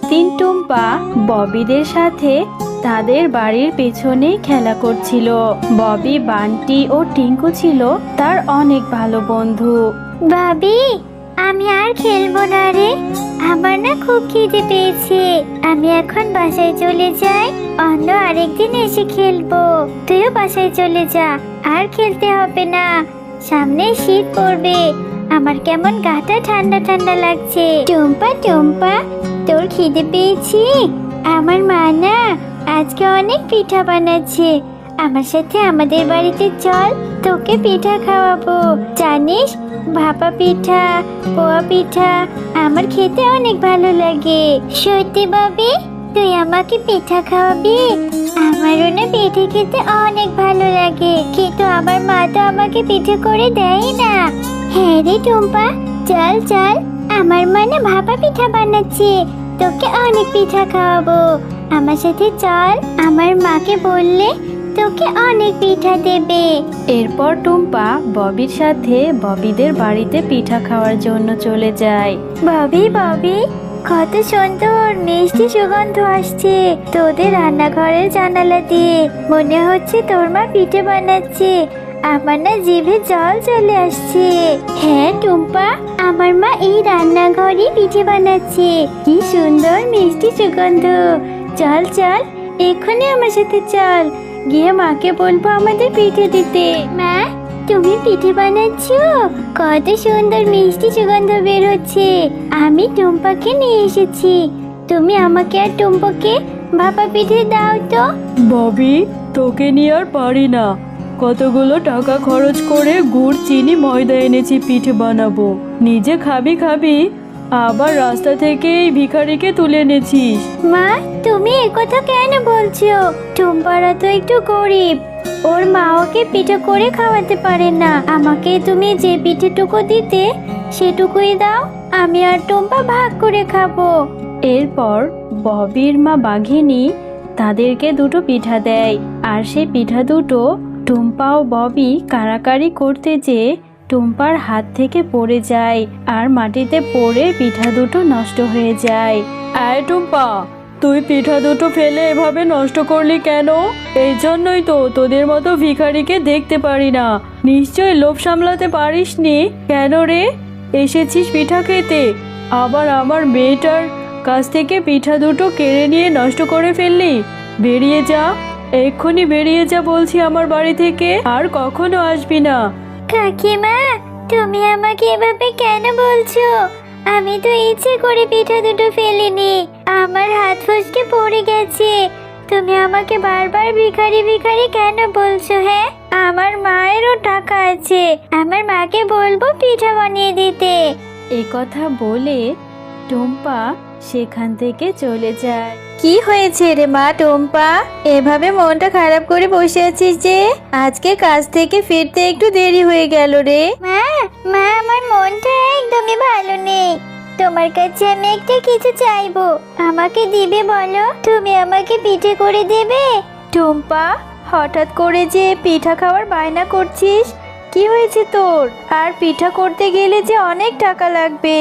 একদিন টুম্পা ববিদের সাথে তাদের বাড়ির পেছনে খেলা করছিল। ববি, বান্টি ও টিঙ্কু ছিল তার অনেক ভালো বন্ধু। ভাবি, আমি আর খেলবো না রে। আমার না খুব খিদে পেয়েছে। আমি এখন বাসায় চলে যাই, অন্য আরেকদিন এসে খেলবো। তুইও বাসায় চলে যা, আর খেলতে হবে না। সামনে শীত পড়বে, আমার কেমন গাটা ঠান্ডা ঠান্ডা লাগছে। টুম্পা টুম্পা, তোর খিদে পেয়েছি? আমার মা না আজকে অনেক পিঠা বানাচ্ছে। আমার সাথে আমাদের বাড়িতে চল, তোকে পিঠা খাওয়াবো। জানিস, ভাপা পিঠা, পোয়া পিঠা আমার খেতে অনেক ভালো লাগে। সত্যি ভাবি, তুই আমাকে পিঠা খাওয়াবি? আমারও না পিঠে খেতে অনেক ভালো লাগে, কিন্তু আমার মা তো আমাকে পিঠে করে দেয় না। হ্যাঁ রে টুম্পা, চল চল, আমার মা না ভাপা পিঠা বানাচ্ছে, তোকে অনেক পিঠা খাওয়াবো। আমার সাথে চল, আমার মাকে বললে তোকে অনেক পিঠা দেবে। এরপর টুম্পা ববির সাথে ববিদের বাড়িতে পিঠা খাওয়ার জন্য চলে যায়। ভাবি ভাবি, কত সুন্দর মিষ্টি সুগন্ধ আসছে তোদের রান্নাঘরের জানালা দিয়ে। মনে হচ্ছে তোর মা পিঠে বানাচ্ছে। আমার না জিভে জল চলে আসছে। হ্যাঁ টুম্পা, আমার মা এই রান্নাঘরে পিঠে বানাচ্ছে। কি সুন্দর মিষ্টি সুগন্ধ। চল চল, এক্ষুনি আমার সাথে চল, গিয়ে মাকে বলবো আমাদের পিঠে দিতে। মা, তুমি পিঠে বানাচ্ছো? কত সুন্দর মিষ্টি সুগন্ধ বের হচ্ছে। আমি টুম্পাকে নিয়ে এসেছি, তুমি আমাকে আর টুম্পাকে ভাপা পিঠে দাও তো। ববি, তোকে নিয়ে আর পারি না। কতগুলো টাকা খরচ করে গুড়, চিনি, ময়দা এনেছি পিঠে বানাবো। নিজে খাবি খাবি, আবার রাস্তা থেকে এই ভিখারিকে তুলে এনেছিস। মা, তুমি একথা কেন বলছো? টুম্পারা তো একটু গরিব, ওর মা ওকে পিঠে করে খাওয়াতে পারে না। আমাকে তুমি যে পিঠেটুকু দিতে সেটুকুই দাও, আমি আর টুম্পা ভাগ করে খাবো। এরপর ববির মা বাঘিনী তাদেরকে দুটো পিঠা দেয়, আর সেই পিঠা দুটো টুম্পা ও ববি কাড়াকাড়ি করতে যেয়ে টুম্পার হাত থেকে পড়ে যায়, আর মাটিতে পড়ে পিঠা দুটো নষ্ট হয়ে যায়। আয় টুম্পা, তুই পিঠা দুটো ফেলে এভাবে নষ্ট করলি কেন? এই জন্যই তো তোদের মতো ভিখারিকে দেখতে পারি না। নিশ্চয় লোভ সামলাতে পারিসনি। কেন রে, এসেছিস পিঠা খেতে, আবার আমার মেয়েটার কাছ থেকে পিঠা দুটো কেড়ে নিয়ে নষ্ট করে ফেললি? বেরিয়ে যা, এক্ষুনি বেরিয়ে যা বলছি আমার বাড়ি থেকে, আর কখনো আসবি না। কাকিমা, তুমি আমাকে এভাবে কেন বলছো? আমি তো ইচ্ছে করে পিঠা দুটো ফেলিনি, আমার হাত ফসকে পড়ে গেছে। তুমি আমাকে বারবার ভিখারি ভিখারি কেন বলছো? হ্যাঁ, আমার মায়েরও টাকা আছে, আমার মাকে বলবো পিঠা বানিয়ে দিতে। এ কথা বলে টুম্পা সেখান থেকে চলে যায়। কি হয়েছে রে মা টুম্পা, এভাবে মনটা খারাপ করে বসে আছিস যে? আজকে কাজ থেকে ফিরতে একটু দেরি হয়ে গেল রে। মা, আমার মনটা একদমই ভালো নেই। তোমার কাছে আমি একটা কিছু চাইবো, আমাকে দিবে বলো? তুমি আমাকে পিঠে করে দেবে? টুম্পা, হঠাৎ করে যে পিঠা খাওয়ার বায়না করছিস, কি হয়েছে তোর? আর পিঠা করতে গেলে যে অনেক টাকা লাগবে।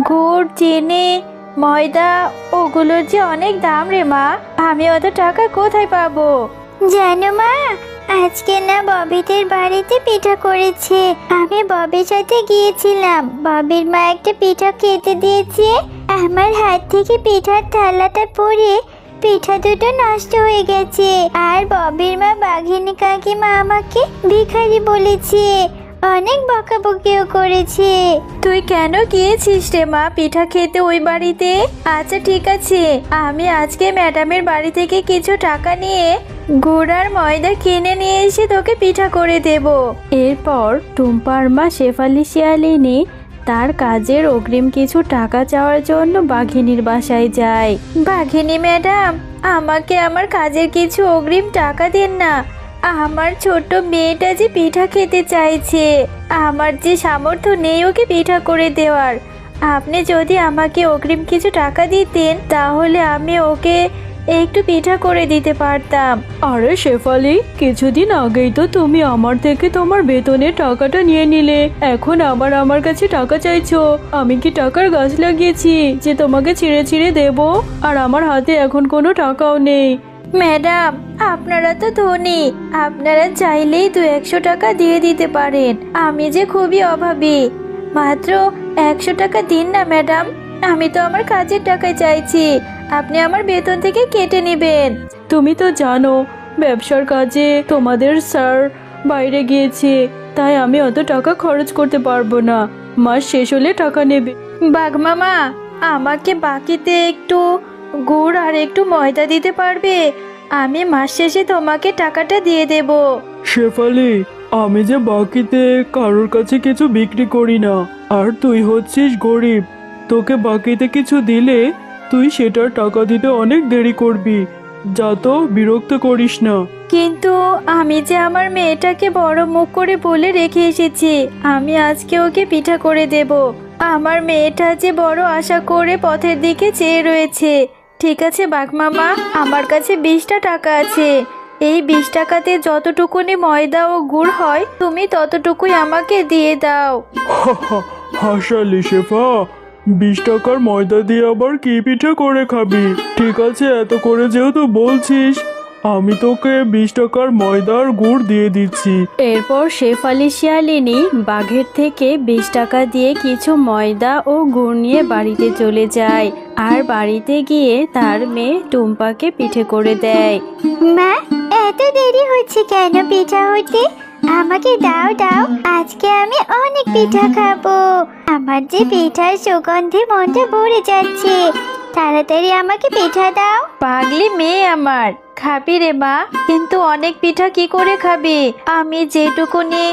গুড়, চিনি, ময়দা, ওগুলোর যে অনেক দাম রে মা। আমি অত টাকা কোথায় পাবো? জানো মা, আজকে না ববিদের বাড়িতে পিঠা করেছে। আমি ববির সাথে গিয়েছিলাম, ববির মা একটা পিঠা খেতে দিয়েছে। আমার হাত থেকে পিঠার থালাটা পড়ে পিঠা দুটো নষ্ট হয়ে গেছে। আর ববির মা বাঘিনী কাকিমা আমাকে ভিখারি বলেছে, অনেক বকাবকিও করেছে। তুই কেন গিয়েছিস রে মা পিঠা খেতে ওই বাড়িতে? আচ্ছা ঠিক আছে, আমি আজকে ম্যাডামের বাড়ি থেকে কিছু টাকা নিয়ে গুড় আর ময়দা কিনে নিয়ে এসে তোকে পিঠা করে দেব। এরপর টুম্পার মা শেফালি শিয়ালিনী তার কাজের অগ্রিম কিছু টাকা চাওয়ার জন্য বাঘিনীর বাসায় যায়। বাঘিনী ম্যাডাম, আমাকে আমার কাজের কিছু অগ্রিম টাকা দিন না। আমার ছোট্ট মেয়েটা যে পিঠা খেতে চাইছে, আমার যে সামর্থ্য নেই ওকে পিঠা করে দেওয়ার। আপনি যদি আমাকে অগ্রিম কিছু টাকা দিতেন, তাহলে আমি ওকে একটু পিঠা করে দিতে পারতাম। আরে শেফালি, কিছুদিন আগেই তো তুমি আমার থেকে তোমার বেতনের টাকাটা নিয়ে নিলে, এখন আবার আমার কাছে টাকা চাইছো। আমি কি টাকার গাছ লাগিয়েছি যে তোমাকে ছিঁড়ে ছিঁড়ে দেব? আর আমার হাতে এখন কোনো টাকাও নেই। ম্যাডাম, আপনারা তো ধনী, আপনারা চাইলেই 200 টাকা দিয়ে দিতে পারেন। আমি যে খুবই অভাবী, মাত্র 100 টাকা দিন না ম্যাডাম। আমি তো আমার কাজের টাকায় চাইছি, আপনি আমার বেতন থেকে কেটে নেবেন। তুমি তো জানো ব্যবসার কাজে তোমাদের স্যার বাইরে গিয়েছে, তাই আমি অত টাকা খরচ করতে পারবো না। মাস শেষ হলে টাকা নেবে। বাঘ মামা, আমাকে বাকিতে একটু গুড় আর একটু ময়দা দিতে পারবে? আমি মাস শেষে তোমাকে টাকাটা দিয়ে দেব। শেফালি, আমি যে বাকিতে কারোর কাছে কিছু বিক্রি করি না, আর তুই হচ্ছিস গরিব। তোকে বাকিতে কিছু দিলে তুই সেটার টাকা দিতে অনেক দেরি করবি। যা তো, বিরক্ত করিস না। কিন্তু আমি যে আমার মেয়েটাকে বড় মুখ করে বলে রেখে এসেছি আমি আজকে ওকে পিঠা করে দেব। আমার মেয়েটা যে বড় আশা করে পথের দিকে চেয়ে রয়েছে। ঠিক আছে বাঘ মামা, আমার কাছে 20টা টাকা আছে। এই 20 টাকাতে যতটুকুনি ময়দা ও গুড় হয় তুমি ততটুকুই আমাকে দিয়ে দাও। হাসালি শেফা, 20 টাকার ময়দা দিয়ে আবার কি পিঠা করে খাবি? ঠিক আছে, এত করে যেহেতু বলছিস, আমি তোকে 20 টাকার ময়দা আর গুড় দিয়ে দিচ্ছি। এরপর শেফালি শিয়ালিনী বাঘের থেকে 20 টাকা দিয়ে কিছু ময়দা ও গুড় নিয়ে বাড়িতে চলে যায়, আর বাড়িতে গিয়ে তার মেয়ে টুম্পাকে পিঠে করে দেয়। মা, এত দেরি হচ্ছে কেন পিঠা হতে? আমাকে দাও দাও, আজকে আমি অনেক পিঠা খাবো। আমার যে পিঠার সুগন্ধে মনটা ভরে যাচ্ছে। তাড়াতাড়ি আমাকে পিঠা দাও। পাগলি মেয়ে আমার, খাবি রে মা, কিন্তু অনেক পিঠা কি করে খাবি? আমি যেটুকুনি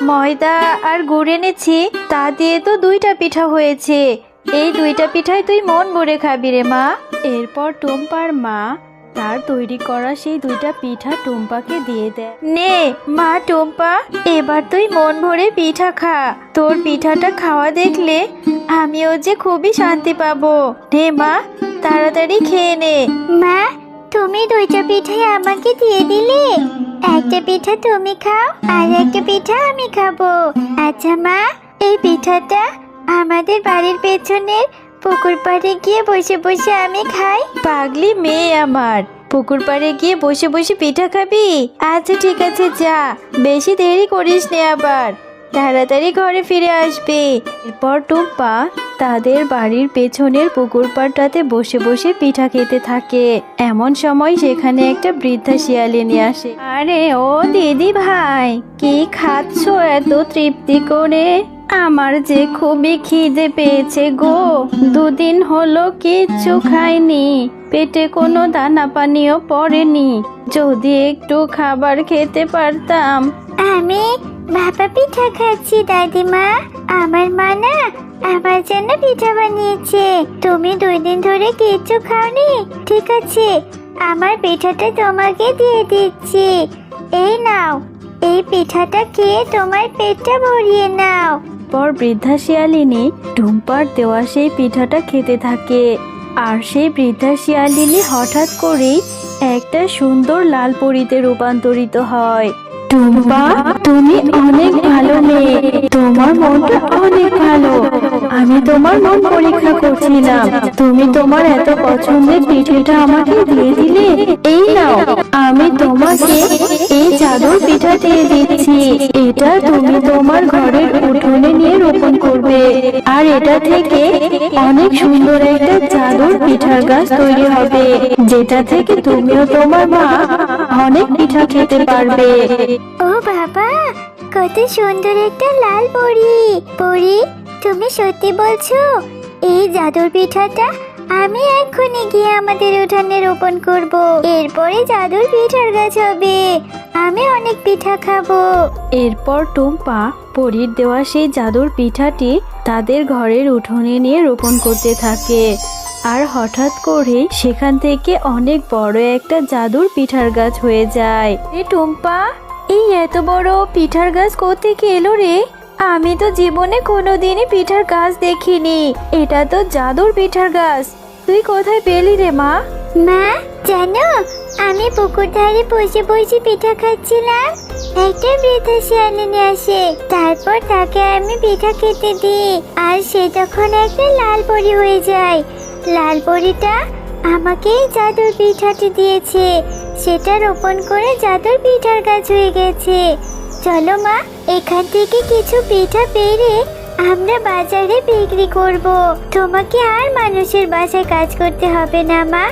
ময়দা আর গুড় এনেছি তা দিয়ে তো 2টা পিঠা হয়েছে। এই 2টা পিঠাই তুই মন ভরে খাবি রে মা। এরপর টুম্পার মা তার তৈরি করা সেই 2টা পিঠা টুম্পাকে দিয়ে দেয়। নে মা টুম্পা, এবার তুই মন ভরে পিঠা খা। তোর পিঠাটা খাওয়া দেখলে আমিও যে খুবই শান্তি পাবো। নে মা, তাড়াতাড়ি খেয়ে নে। মা, তুমি 2টা পিঠাই আমাকে দিয়ে দিলে। একটা পিঠা তুমি খাও আর একটা পিঠা আমি খাবো। আচ্ছা মা, এই পিঠাটা আমাদের বাড়ির পেছনের পুকুর পাড়ে গিয়ে বসে বসে আমি খাই। পাগলি মেয়ে আমার, পুকুর পাড়ে গিয়ে বসে বসে পিঠা খাবি? আচ্ছা ঠিক আছে, যা, বেশি দেরি করিস নে, আবার তাড়াতাড়ি ঘরে ফিরে আসবে। এরপর টুম্পা তাদের বাড়ির পেছনের পুকুর পাড়টাতে বসে বসে পিঠা খেতে থাকে। এমন সময় সেখানে একটা বৃদ্ধা শিয়ালিনী আসে। আরে ও দিদি ভাই, কি খাচ্ছ এত তৃপ্তি করে? আমার যে খুবই খিদে পেয়েছে গো, 2 দিন হলো কিচ্ছু খাইনি, পেটে কোনো দানা পানিও পড়েনি। যদি একটু খাবার খেতে পারতাম। আমি ভাপা পিঠা খাচ্ছি দাদিমা। আমার মা না আমার জন্য পিঠা বানিয়েছে। তুমি 2 দিন ধরে কিচ্ছু খাওনি। ঠিক আছে, আমার পিঠাটা তোমাকে দিয়ে দিচ্ছি। এই নাও, এই পিঠাটা খেয়ে তোমার পেটটা ভরিয়ে নাও। পর বৃদ্ধা শিয়ালিনী টুম্পার দেওয়া সেই পিঠাটা খেতে থাকে। আর সেই বৃদ্ধা শিয়ালিনী হঠাৎ করেই একটা সুন্দর লাল পরীতে রূপান্তরিত হয়। টুম্পা, তুমি অনেক ভালো মেয়ে, তোমার মনটা অনেক ভালো। আমি তোমার মন পরীক্ষা করছিলাম, তুমি তোমার এত পছন্দের পিঠেটা আমাকে দিয়ে দিলে। এই নাও, আমি তোমাকে এই জাদুর পিঠা দিয়ে দিচ্ছি। এটা তুমি তোমার ঘরের উঠোনে নিয়ে রোপণ করবে, আর এটা থেকে অনেক সুন্দর একটা জাদুর পিঠার গাছ তৈরি হবে, যেটা থেকে তুমিও তোমার মা অনেক পিঠা খেতে পারবে। ও বাবা, কত সুন্দর একটা লাল পরী। পরী, তুমি সত্যি বলছো? এই জাদুর পিঠাটা আমি এক্ষুনি গিয়ে আমাদের উঠানে রোপণ করব। এরপরে জাদুর পিঠার গাছ হবে, আমি অনেক পিঠা খাবো। এরপর টুম্পা পরীর দেওয়া সেই জাদুর পিঠাটি তাদের ঘরের উঠোনে নিয়ে রোপণ করতে থাকে। আর হঠাৎ করে সেখান থেকে অনেক বড় একটা জাদুর পিঠার গাছ হয়ে যায়। এ টুম্পা, এই এত বড় পিঠার গাছ কোত্থেকে এলো রে? আমি তো জীবনে কোনোদিনই পিঠার গাছ দেখিনি। এটা তো জাদুর পিঠার গাছ। তুই কোথায় পেলি রে মা? মা, জানো আমি পুকুর ধারে বসে বসে পিঠা খাচ্ছিলাম, একটা বৃদ্ধা শিয়ালিনী আসে। তারপর তাকে আমি পিঠা খেতে দিই, আর সে তখন একটা লাল পরি হয়ে যায়। লাল পরিটা আমাকে এই জাদুর পিঠাটি দিয়েছে, সেটা রোপণ করে জাদুর পিঠার গাছ হয়ে গেছে। চলো মা, এখান থেকে কিছু পিঠা পেড়ে আমরা বাজারে বিক্রি করব। তোমাকে আর মানুষের বাসায় কাজ করতে হবে না মা।